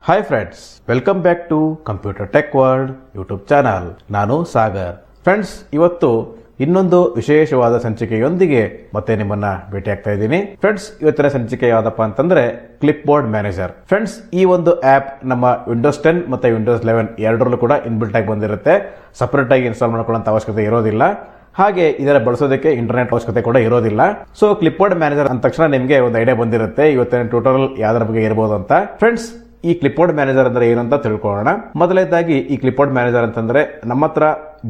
Hi friends, welcome back to computer tech world YouTube channel. ನಾನು Sagar. Friends, ಇವತ್ತು ಇನ್ನೊಂದು ವಿಶೇಷವಾದ ಸಂಚಿಕೆಯೊಂದಿಗೆ ಮತ್ತೆ ನಿಮ್ಮನ್ನ ಭೇಟಿ ಆಗ್ತಾ ಇದ್ದೀನಿ. ಫ್ರೆಂಡ್ಸ್, ಇವತ್ತಿನ ಸಂಚಿಕೆ ಯಾವ್ದಪ್ಪ ಅಂತಂದ್ರೆ ಕ್ಲಿಪ್ ಬೋರ್ಡ್ ಮ್ಯಾನೇಜರ್. ಫ್ರೆಂಡ್ಸ್, ಈ ಒಂದು ಆಪ್ ನಮ್ಮ ವಿಂಡೋಸ್ 10 ಮತ್ತೆ ವಿಂಡೋಸ್ 11 ಎರಡರಲ್ಲೂ ಕೂಡ ಇನ್ಬಿಲ್ಟ್ ಆಗಿ ಬಂದಿರುತ್ತೆ. ಸಪರೇಟ್ ಆಗಿ ಇನ್ಸ್ಟಾಲ್ ಮಾಡ್ಕೊಳ್ಳೋ ಅವಶ್ಯಕತೆ ಇರೋದಿಲ್ಲ. ಹಾಗೆ ಇದರ ಬಳಸೋದಕ್ಕೆ ಇಂಟರ್ನೆಟ್ ಅವಶ್ಯಕತೆ ಕೂಡ ಇರೋದಿಲ್ಲ. ಸೊ ಕ್ಲಿಪ್ ಬೋರ್ಡ್ ಮ್ಯಾನೇಜರ್ ಅಂದ ತಕ್ಷಣ ನಿಮಗೆ ಒಂದು ಐಡಿಯಾ ಬಂದಿರುತ್ತೆ ಇವತ್ತಿನ ಟ್ಯೂಟೋರಿಯಲ್ ಯಾವ್ದ್ರ ಬಗ್ಗೆ ಇರಬಹುದು ಅಂತ. ಫ್ರೆಂಡ್ಸ್, ಈ ಕ್ಲಿಪ್ ಬೋರ್ಡ್ ಮ್ಯಾನೇಜರ್ ಅಂದ್ರೆ ಏನಂತ ತಿಳ್ಕೊಳ್ಳೋಣ. ಮೊದಲನೇದಾಗಿ ಈ ಕ್ಲಿಪ್ ಬೋರ್ಡ್ ಮ್ಯಾನೇಜರ್ ಅಂತಂದ್ರೆ ನಮ್ಮ ಹತ್ರ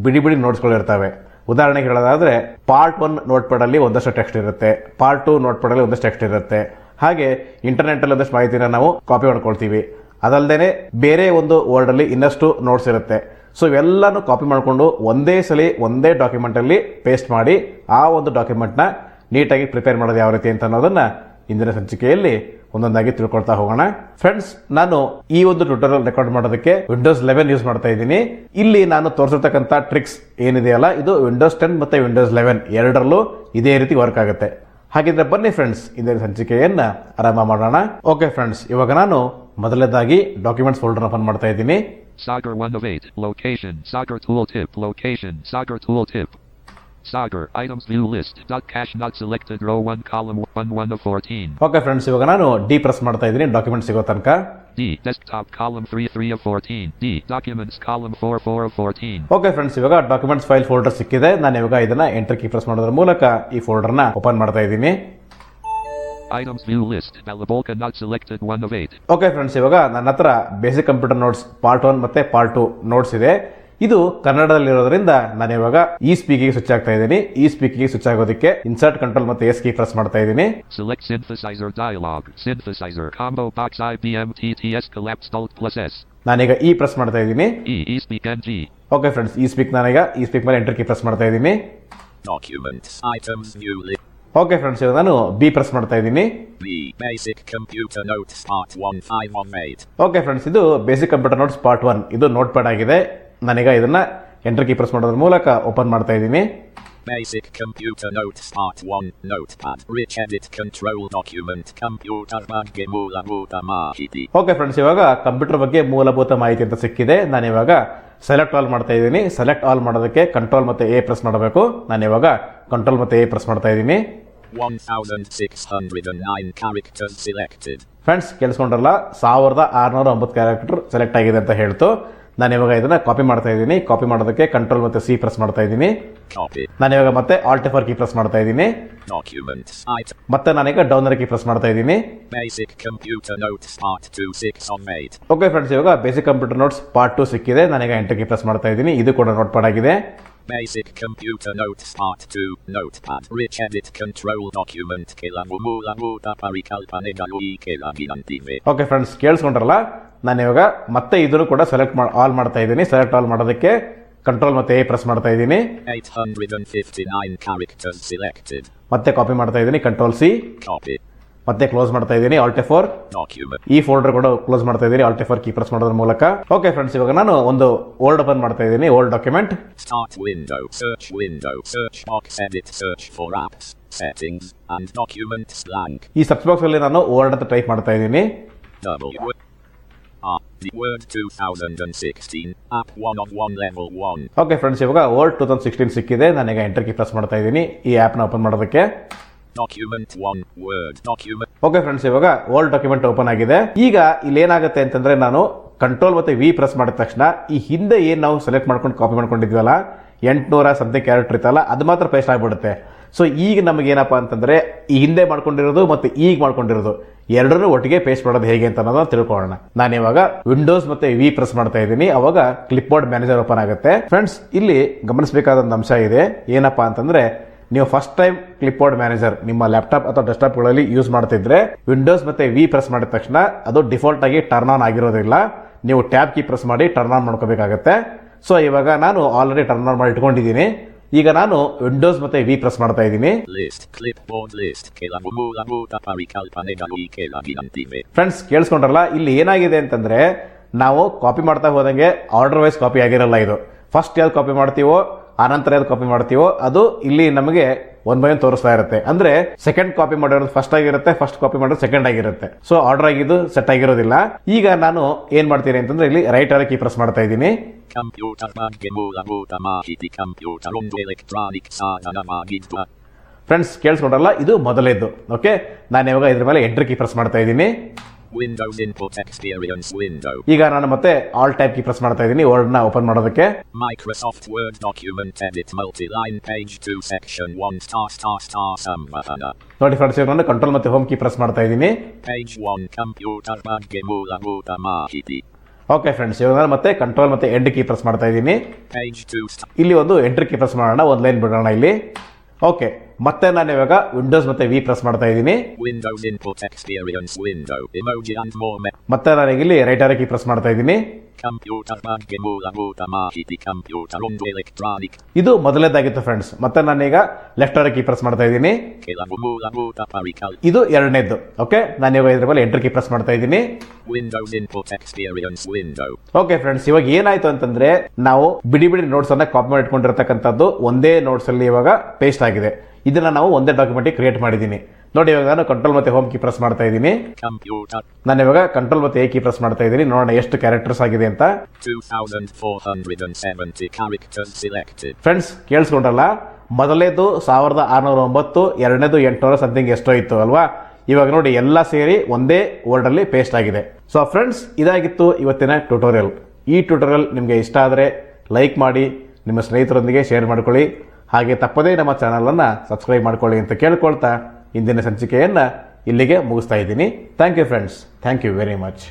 ಬಿಡಿ ಬಿಡಿ ನೋಟ್ಸ್ಗಳು ಇರ್ತವೆ. ಉದಾಹರಣೆಗೆ ಹೇಳೋದಾದ್ರೆ ಪಾರ್ಟ್ 1 ನೋಟ್ ಪ್ಯಾಡ್ ಅಲ್ಲಿ ಒಂದಷ್ಟು ಟೆಕ್ಸ್ಟ್ ಇರುತ್ತೆ, ಪಾರ್ಟ್ 2 ನೋಟ್ ಪ್ಯಾಡ್ ಅಲ್ಲಿ ಒಂದಷ್ಟು ಟೆಕ್ಸ್ಟ್ ಇರುತ್ತೆ. ಹಾಗೆ ಇಂಟರ್ನೆಟ್ ಅಲ್ಲಿ ಒಂದಷ್ಟು ಮಾಹಿತಿನ ನಾವು ಕಾಪಿ ಮಾಡ್ಕೊಳ್ತೀವಿ. ಅದಲ್ಲದೆ ಬೇರೆ ಒಂದು ವರ್ಡ್ ಅಲ್ಲಿ ಇನ್ನಷ್ಟು ನೋಟ್ಸ್ ಇರುತ್ತೆ. ಸೊ ಇವೆಲ್ಲಾನು ಕಾಪಿ ಮಾಡಿಕೊಂಡು ಒಂದೇ ಸಲ ಒಂದೇ ಡಾಕ್ಯುಮೆಂಟ್ ಅಲ್ಲಿ ಪೇಸ್ಟ್ ಮಾಡಿ ಆ ಒಂದು ಡಾಕ್ಯುಮೆಂಟ್ ನ ನೀಟಾಗಿ ಪ್ರಿಪೇರ್ ಮಾಡೋದು ಯಾವ ರೀತಿ ಅಂತ ಅನ್ನೋದನ್ನ ಇಂದಿನ ಸಂಚಿಕೆಯಲ್ಲಿ ಒಂದೊಂದಾಗಿ ತಿಳ್ಕೊಳ್ತಾ ಹೋಗೋಣ. ಫ್ರೆಂಡ್ಸ್, ನಾನು ಈ ಒಂದು ಟ್ಯೂಟೋರಿಯಲ್ ರೆಕಾರ್ಡ್ ಮಾಡೋದಕ್ಕೆ ವಿಂಡೋಸ್ 11 ಯೂಸ್ ಮಾಡ್ತಾ ಇದ್ದೀನಿ. ಇಲ್ಲಿ ನಾನು ತೋರಿಸಿರ್ತಕ್ಕಂಥ ಟ್ರಿಕ್ಸ್ ಏನಿದೆಯಲ್ಲ, ಇದು ವಿಂಡೋಸ್ 10 ಮತ್ತೆ ವಿಂಡೋಸ್ 11 ಎರಡರಲ್ಲೂ ಇದೇ ರೀತಿ ವರ್ಕ್ ಆಗುತ್ತೆ. ಹಾಗಿದ್ರೆ ಬನ್ನಿ ಫ್ರೆಂಡ್ಸ್, ಇಂದಿನ ಸಂಚಿಕೆಯನ್ನ ಆರಂಭ ಮಾಡೋಣ. ಓಕೆ ಫ್ರೆಂಡ್ಸ್, ಇವಾಗ ನಾನು ಮೊದಲನೇದಾಗಿ ಡಾಕ್ಯುಮೆಂಟ್ಸ್ ಫೋಲ್ಡರ್ ಓಪನ್ ಮಾಡ್ತಾ ಇದ್ದೀನಿ. Sagar 1 of 8, location, Sagar tooltip, location, Sagar tooltip. Sagar, items view list, dot cache not selected, row 1, column 1 of 14. Okay friends, ಇವಾಗ ನಾನು ಡಿ ಪ್ರೆಸ್ ಮಾಡ್ತಾ ಇದ್ದೀನಿ ಡಾಕ್ಯುಮೆಂಟ್ ಸಿಗೋ ತನಕ. D, desktop, column 3 of 14. D, documents, column 4 of 14. Okay friends, ಇವಾಗ documents file folder ಸಿಕ್ಕಿದೆ. ನಾನು ಇವಾಗ ಇದನ್ನ ಎಂಟರ್ ಕೀ ಪ್ರೆಸ್ ಮಾಡೋದ್ರ ಮೂಲಕ ಈ ಫೋಲ್ಡರ್ ನ ಓಪನ್ ಮಾಡ್ತಾ ಇದ್ದೀನಿ. Items view list, Malabolka not selected 1 of 8. Okay friends, ಇವಾಗ ನನ್ನ ಹತ್ರ ಬೇಸಿಕ್ ಕಂಪ್ಯೂಟರ್ ನೋಟ್ಸ್ ಪಾರ್ಟ್ 1 ಮತ್ತೆ ಪಾರ್ಟ್ 2 ನೋಟ್ಸ್ ಇದೆ. ಇದು ಕನ್ನಡದಲ್ಲಿ ಇರೋದ್ರಿಂದ ನಾನು ಇವಾಗ ಈ ಸ್ಪೀಕಿಗೆ ಸ್ವಿಚ್ ಆಗ್ತಾ ಇದ್ದೀನಿ. ಈ ಸ್ಪೀಕಿಗೆ ಸ್ವಿಚ್ ಆಗೋದಕ್ಕೆ ಇನ್ಸರ್ಟ್ ಕಂಟ್ರೋಲ್ ಮತ್ತೆ ಎಸ್ ಕೀ ಪ್ರೆಸ್ ಮಾಡ್ತಾ ಇದ್ದೀನಿ. Select synthesizer dialog, synthesizer combo box IBM TTS collapsed alt plus S. ನಾನೀಗ ಈ ಪ್ರೆಸ್ ಮಾಡ್ತಾ ಇದ್ದೀನಿ. E speak NG. Okay friends, ಈ ಸ್ಪೀಕ್ ನಾನೀಗ ಈ ಸ್ಪೀಕ್ ಮೇಲೆ ಎಂಟರ್ ಕೀ ಪ್ರೆಸ್ ಮಾಡ್ತಾ ಇದ್ದೀನಿ. Documents, items view list. Okay friends, ಇವಾಗ ನಾನು ಬಿ ಪ್ರೆಸ್ ಮಾಡ್ತಾ ಇದ್ದೀನಿ. B, basic computer notes part 1 5 of 8. Okay friends, ಇದು ಬೇಸಿಕ್ ಕಂಪ್ಯೂಟರ್ ನೋಟ್ಸ್ ಪಾರ್ಟ್ 1. ಇದು ನೋಟ್ ಪ್ಯಾಡ್ ಆಗಿದೆ. ನಾನೀಗ ಇದನ್ನ ಎಂಟರ್ ಕೀ ಪ್ರೆಸ್ ಮಾಡೋದ್ರ ಮೂಲಕ ಓಪನ್ ಮಾಡ್ತಾ ಇದ್ದೀನಿ. Basic computer notes part 1 notepad rich edit control document computer ಬಗ್ಗೆ ಮೂಲಭೂತ ಮಾಹಿತಿ. ಓಕೆ ಫ್ರೆಂಡ್ಸ್, ಇವಾಗ ಕಂಪ್ಯೂಟರ್ ಬಗ್ಗೆ ಮೂಲಭೂತ ಮಾಹಿತಿ ಅಂತ ಸಿಕ್ಕಿದೆ. ನಾನು ಇವಾಗ ಸೆಲೆಕ್ಟ್ ಆಲ್ ಮಾಡ್ತಾ ಇದ್ದೀನಿ. ಸೆಲೆಕ್ಟ್ ಆಲ್ ಮಾಡೋದಕ್ಕೆ ಕಂಟ್ರೋಲ್ ಮತ್ತೆ ಎ ಪ್ರೆಸ್ ಮಾಡಬೇಕು. ನಾನು ಇವಾಗ ಕಂಟ್ರೋಲ್ ಮತ್ತೆ ಎ ಪ್ರೆಸ್ ಮಾಡ್ತಾ ಇದ್ದೀನಿ. 1609 characters selected. ಫ್ರೆಂಡ್ಸ್, ಕೇಳಿಸ್ಕೊಂಡ್ರಲ್ಲ, 1609 ಕ್ಯಾರೆಕ್ಟರ್ ಸೆಲೆಕ್ಟ್ ಆಗಿದೆ ಅಂತ ಹೇಳ್ತು. ನಾನು ಇವಾಗ ಇದನ್ನ ಕಾಪಿ ಮಾಡ್ತಾ ಇದ್ದೀನಿ. ಕಾಪಿ ಮಾಡೋದಕ್ಕೆ ಕಂಟ್ರೋಲ್ ಮತ್ತೆ ಸಿ ಪ್ರೆಸ್ ಮಾಡ್ತಾ ಇದ್ದೀನಿ. Copy. ನಾನು ಇವಾಗ ಮತ್ತೆ ಆಲ್ಟ್ F4 ಕೀ ಪ್ರೆಸ್ ಮಾಡ್ತಾ ಇದ್ದೀನಿ. Documents, item. ಮತ್ತೆ ನಾನೀಗ ಡೌನ್ ಕೀ ಪ್ರೆಸ್ ಮಾಡ್ತಾ ಇದ್ದೀನಿ. Basic computer notes part 2 6 of 8. Okay friends, ಇವಾಗ ಬೇಸಿಕ್ ಕಂಪ್ಯೂಟರ್ ನೋಟ್ಸ್ ಪಾರ್ಟ್ 2 ಸಿಕ್ಕಿದೆ. ನಾನೀಗ ಎಂಟರ್ ಕೀ ಪ್ರೆಸ್ ಮಾಡ್ತಾ ಇದ್ದೀನಿ. ಇದು ಕೂಡ ನೋಟ್ ಪ್ಯಾಡ್ ಆಗಿದೆ. Basic computer notes part 2 notepad rich edit control document ಕೆಲವು ಮೂಲಭೂತ ಪರಿಕಲ್ಪನೆಗಳು ಈ ಕೆಳಗಿನಂತಿವೆ. ಓಕೆ ಫ್ರೆಂಡ್ಸ್, ಕೇಳಿಸ್ಕೊಂಡ್ರಲ್ಲ, ನಾನು ಇವಾಗ ಮತ್ತೆ ಇದನ್ನು ಕೂಡ ಸೆಲೆಕ್ಟ್ ಆಲ್ ಮಾಡ್ತಾ ಇದ್ದೀನಿ. ಸೆಲೆಕ್ಟ್ ಆಲ್ ಮಾಡೋದಕ್ಕೆ ಕಂಟ್ರೋಲ್ ಮತ್ತೆ ಎ ಪ್ರೆಸ್ ಮಾಡ್ತಾ ಇದ್ದೀನಿ. 859 characters selected. ಮತ್ತೆ ಕಾಪಿ ಮಾಡ್ತಾ ಇದ್ದೀನಿ. Control C. Copy. ಮತ್ತೆ ಕ್ಲೋಸ್ ಮಾಡ್ತಾ ಇದ್ದೀನಿ. Alt F4. Document. ಈ ಫೋಲ್ಡರ್ ಕೂಡ ಕ್ಲೋಸ್ ಮಾಡ್ತಾ ಇದ್ದೀನಿ ಆಲ್ಟ್ F4 ಕೀ ಪ್ರೆಸ್ ಮಾಡೋದ್ರ ಮೂಲಕ. ಓಕೆ ಫ್ರೆಂಡ್ಸ್, ಇವಾಗ ನಾನು ಒಂದು ವರ್ಡ್ ಓಪನ್ ಮಾಡ್ತಾ ಇದ್ದೀನಿ. Word document. Start window, search box, edit, search for apps, settings, and documents blank. ಈ ಸರ್ಚ್ ಬಾಕ್ಸ್ ಅಲ್ಲಿ ನಾನು ವರ್ಡ್ ಅಂತ ಟೈಪ್ ಮಾಡ್ತಾ ಇದ್ದೀನಿ. The Word 2016, app 1 of 1 level 1. Okay friends, ಇವಾಗ ವರ್ಡ್ 2016 ಸಿಕ್ಕಿದೆ. ನಾನೀಗ ಎಂಟರ್ ಕೀ ಪ್ರೆಸ್ ಮಾಡ್ತಾ ಇದ್ದೀನಿ ಈ ಆಪ್ ನ ಓಪನ್ ಮಾಡೋದಕ್ಕೆ. Document 1, Word document. Okay friends, ಇವಾಗ ವರ್ಡ್ ಡಾಕ್ಯುಮೆಂಟ್ ಓಪನ್ ಆಗಿದೆ. ಈಗ ಇಲ್ಲಿ ಏನಾಗುತ್ತೆ ಅಂತಂದ್ರೆ, ನಾನು ಕಂಟ್ರೋಲ್ ಮತ್ತೆ ವಿ ಪ್ರೆಸ್ ಮಾಡಿದ ತಕ್ಷಣ ಈ ಹಿಂದೆ ಏನ್ ನಾವು ಸೆಲೆಕ್ಟ್ ಮಾಡ್ಕೊಂಡು ಕಾಪಿ ಮಾಡ್ಕೊಂಡಿದ್ವಲ್ಲ 800 ಸಮಥಿಂಗ್ ಕ್ಯಾರೆಕ್ಟರ್ ಇತ್ತಲ್ಲ, ಅದು ಮಾತ್ರ ಪೇಸ್ಟ್ ಆಗ್ಬಿಡುತ್ತೆ. ಸೊ ಈಗ ನಮಗೆ ಏನಪ್ಪಾ ಅಂತಂದ್ರೆ, ಈ ಹಿಂದೆ ಮಾಡ್ಕೊಂಡಿರೋದು ಮತ್ತೆ ಈಗ ಮಾಡ್ಕೊಂಡಿರೋದು ಎರಡನ್ನೂ ಒಟ್ಟಿಗೆ ಪೇಸ್ಟ್ ಮಾಡೋದು ಹೇಗೆ ಅಂತ ಅನ್ನೋದನ್ನ ತಿಳ್ಕೊಳ್ಳೋಣ. ನಾನು ಇವಾಗ ವಿಂಡೋಸ್ ಮತ್ತೆ ವಿ ಪ್ರೆಸ್ ಮಾಡ್ತಾ ಇದ್ದೀನಿ. ಅವಾಗ ಕ್ಲಿಪ್ ಬೋರ್ಡ್ ಮ್ಯಾನೇಜರ್ ಓಪನ್ ಆಗುತ್ತೆ. ಫ್ರೆಂಡ್ಸ್, ಇಲ್ಲಿ ಗಮನಿಸಬೇಕಾದ ಒಂದು ಅಂಶ ಇದೆ. ಏನಪ್ಪಾ ಅಂತಂದ್ರೆ, ನೀವು first time clip board manager ನಿಮ್ಮ ಲ್ಯಾಪ್ಟಾಪ್ ಅಥವಾ ಡೆಸ್ಕ್ಟಾಪ್ ಗಳಲ್ಲಿ ಯೂಸ್ ಮಾಡ್ತಿದ್ರೆ ವಿಂಡೋಸ್ ಮತ್ತೆ ವಿ ಪ್ರೆಸ್ ಮಾಡಿದ ತಕ್ಷಣ ಅದು ಡಿಫಾಲ್ಟ್ ಆಗಿ ಟರ್ನ್ ಆನ್ ಆಗಿರೋದಿಲ್ಲ. ನೀವು ಟ್ಯಾಬ್ ಕೀ ಪ್ರೆಸ್ ಮಾಡಿ ಟರ್ನ್ ಆನ್ ಮಾಡ್ಕೋಬೇಕಾಗತ್ತೆ. ಸೊ ಇವಾಗ ನಾನು ಆಲ್ರೆಡಿ ಟರ್ನ್ ಆನ್ ಮಾಡಿ ಇಟ್ಕೊಂಡಿದ್ದೀನಿ. ಈಗ ನಾನು ವಿಂಡೋಸ್ ಮತ್ತೆ ವಿ ಪ್ರೆಸ್ ಮಾಡ್ತಾ ಇದ್ದೀನಿ. List, clipboard list, ಕೆಲವು ಮೂಲಭೂತ ಪರಿಕಲ್ಪನೆಗಳು ಈ ಕೆಳಗಿನಂತಿವೆ. ಫ್ರೆಂಡ್ಸ್, ಕೇಳಿಸ್ಕೊಂಡ್ರಲ್ಲ, ಇಲ್ಲಿ ಏನಾಗಿದೆ ಅಂತಂದ್ರೆ, ನಾವು ಕಾಪಿ ಮಾಡ್ತಾ ಹೋದಂಗೆ ಆರ್ಡರ್ ವೈಸ್ ಕಾಪಿ ಆಗಿರಲ್ಲ. ಇದು ಫಸ್ಟ್ ಯಾವ್ದು ಕಾಪಿ ಮಾಡ್ತೀವೋ ಆನಂತರ ಯಾವ್ದು ಕಾಪಿ ಮಾಡ್ತೀವೋ ಅದು ಇಲ್ಲಿ ನಮಗೆ 1 by 1 ತೋರಿಸ್ತಾ ಇರುತ್ತೆ. ಅಂದ್ರೆ ಸೆಕೆಂಡ್ ಕಾಪಿ ಮಾಡಿರೋದು ಫಸ್ಟ್ ಆಗಿರುತ್ತೆ, ಫಸ್ಟ್ ಕಾಪಿ ಮಾಡೋದು ಸೆಕೆಂಡ್ ಆಗಿರುತ್ತೆ. ಸೊ ಆರ್ಡರ್ ಆಗಿದ್ದು ಸೆಟ್ ಆಗಿರೋದಿಲ್ಲ. ಈಗ ನಾನು ಏನ್ ಮಾಡ್ತೀನಿ ಅಂತಂದ್ರೆ ಇಲ್ಲಿ ರೈಟ್ ಆರೋ ಕೀ ಪ್ರೆಸ್ ಮಾಡ್ತಾ ಇದ್ದೀನಿ. ಕಂಪ್ಯೂಟರ್ ಬಗ್ಗೆ ಮೂಲಭೂತ ಮಾಹಿತಿ ಕಂಪ್ಯೂಟರ್ ಒಂದು ಎಲೆಕ್ಟ್ರಾನಿಕ್ ಸಾಧನವಾಗಿದ್ದು. ಫ್ರೆಂಡ್ಸ್ ಕೇಳಿಸ್ಕೊಂಡ್ರಲ್ಲ, ಇದು ಮೊದಲೇದ್ದು. ಓಕೆ, ನಾನು ಇವಾಗ ಇದ್ರ ಮೇಲೆ ಎಂಟರ್ ಕೀ ಪ್ರೆಸ್ ಮಾಡ್ತಾ ಇದ್ದೀನಿ. Windows Input Experience Window. ಈಗ ನಾನು ಮತ್ತೆ ಆಲ್ ಟೈಪ್ ಕೀ ಪ್ರೆಸ್ ಮಾಡ್ತಾ ಇದ್ದೀನಿ ವರ್ಡ್ ನ ಓಪನ್ ಮಾಡೋದಕ್ಕೆ. Microsoft Word Document Edit Multi-line Page 2 Section 1 ಸಂವಹನ. ನೋಡಿ ಫ್ರೆಂಡ್ಸ್, ಇವಾಗ ನಾನು ಕಂಟ್ರೋಲ್ ಮತ್ತೆ ಹೋಮ್ ಕೀ ಪ್ರೆಸ್ ಮಾಡ್ತಾ ಇದ್ದೀನಿ. Page 1 ಕಂಪ್ಯೂಟರ್ ಬಗ್ಗೆ ಮೂಲಭೂತ ಮಾಹಿತಿ. ಓಕೆ ಫ್ರೆಂಡ್ಸ್, ಇವಾಗ ನಾನು ಮತ್ತೆ ಕಂಟ್ರೋಲ್ ಮತ್ತೆ ಎಂಡ್ ಕೀ ಪ್ರೆಸ್ ಮಾಡ್ತಾ ಇದ್ದೀನಿ. Page 2 ಇಲ್ಲಿ ಒಂದು ಎಂಟರ್ ಕೀ ಪ್ರೆಸ್ ಮಾಡೋಣ, ಒಂದು ಲೈನ್ ಬಿಡೋಣ ಇಲ್ಲಿ. ಓಕೆ, ಮತ್ತೆ ನಾನು ಇವಾಗ ವಿಂಡೋಸ್ ಮತ್ತೆ ವಿ ಪ್ರೆಸ್ ಮಾಡ್ತಾ ಇದ್ದೀನಿ. Windows Input Experience Window Emoji and more. ಮತ್ತೆ ನಾನು ಇಲ್ಲಿ ರೈಟ್ ಆರೋ ಕೀ ಪ್ರೆಸ್ ಮಾಡ್ತಾ ಇದ್ದೀನಿ. ಕಂಪ್ಯೂಟರ್ ಬಗ್ಗೆ ಮೂಲಭೂತ ಮಾಹಿತಿ ಕಂಪ್ಯೂಟರ್ ಒಂದು ಎಲೆಕ್ಟ್ರಾನಿಕ್. ಇದು ಮೊದಲನೇದಾಗಿತ್ತು ಫ್ರೆಂಡ್ಸ್. ಮತ್ತೆ ನಾನೀಗ ಲೆಫ್ಟ್ ಆರೋ ಕೀ ಪ್ರೆಸ್ ಮಾಡ್ತಾ ಇದ್ದೀನಿ. ಕೆಲವು ಮೂಲಭೂತ ಪರಿಕಲ್ಪನೆ. ಇದು ಎರಡನೇದ್ದು. ಓಕೆ, ನಾನು ಇವಾಗ ಇದ್ರ ಮೇಲೆ ಎಂಟರ್ ಕೀ ಪ್ರೆಸ್ ಮಾಡ್ತಾ ಇದ್ದೀನಿ. Windows Input Experience Window. Okay friends, ಇವಾಗ ಏನಾಯ್ತು ಅಂತಂದ್ರೆ ನಾವು ಬಿಡಿ ಬಿಡಿ ನೋಟ್ಸ್ ಅನ್ನ ಕಾಪಿ ಮಾಡಿ ಇಟ್ಕೊಂಡಿರ್ತಕ್ಕಂಥದ್ದು ಒಂದೇ ನೋಟ್ಸ್ ಅಲ್ಲಿ ಇವಾಗ ಪೇಸ್ಟ್ ಆಗಿದೆ. ಇದನ್ನ ನಾವು ಒಂದೇ ಡಾಕ್ಯುಮೆಂಟ್ ಕ್ರಿಯೇಟ್ ಮಾಡಿದ್ದೀನಿ. ನೋಡಿ, ಇವಾಗ ನಾನು ಕಂಟ್ರೋಲ್ ಮತ್ತೆ ಹೋಮ್ ಕೀ ಪ್ರೆಸ್ ಮಾಡ್ತಾ ಇದ್ದೀನಿ. ಕಂಪ್ಯೂಟರ್. ನಾನು ಇವಾಗ ಕಂಟ್ರೋಲ್ ಮತ್ತೆ ಎ ಕೀ ಪ್ರೆಸ್ ಮಾಡ್ತಾ ಇದ್ದೀನಿ. ನೋಡೋಣ ಎಷ್ಟು ಕ್ಯಾರೆಕ್ಟರ್ಸ್ ಆಗಿದೆ ಅಂತ. 2470 characters selected. ಫ್ರೆಂಡ್ಸ್ ಕೇಳಿಸ್ಕೊಂಡ್ರಲ್ಲ, ಮೊದಲೇದು 1609, ಎರಡನೇದು 800 ಸಮಥಿಂಗ್ ಎಷ್ಟೋ ಇತ್ತು ಅಲ್ವಾ. ಇವಾಗ ನೋಡಿ ಎಲ್ಲ ಸೇರಿ ಒಂದೇ ವರ್ಡ್ ಅಲ್ಲಿ ಪೇಸ್ಟ್ ಆಗಿದೆ. ಸೊ ಫ್ರೆಂಡ್ಸ್, ಇದಾಗಿತ್ತು ಇವತ್ತಿನ ಟ್ಯುಟೋರಿಯಲ್. ಈ ಟ್ಯುಟೋರಿಯಲ್ ನಿಮಗೆ ಇಷ್ಟ ಆದರೆ ಲೈಕ್ ಮಾಡಿ, ನಿಮ್ಮ ಸ್ನೇಹಿತರೊಂದಿಗೆ ಶೇರ್ ಮಾಡ್ಕೊಳ್ಳಿ, ಹಾಗೆ ತಪ್ಪದೇ ನಮ್ಮ ಚಾನಲನ್ನು ಸಬ್ಸ್ಕ್ರೈಬ್ ಮಾಡ್ಕೊಳ್ಳಿ ಅಂತ ಕೇಳ್ಕೊಳ್ತಾ ಇಂದಿನ ಸಂಚಿಕೆಯನ್ನು ಇಲ್ಲಿಗೆ ಮುಗಿಸ್ತಾ ಇದ್ದೀನಿ. Thank you friends, thank you very much.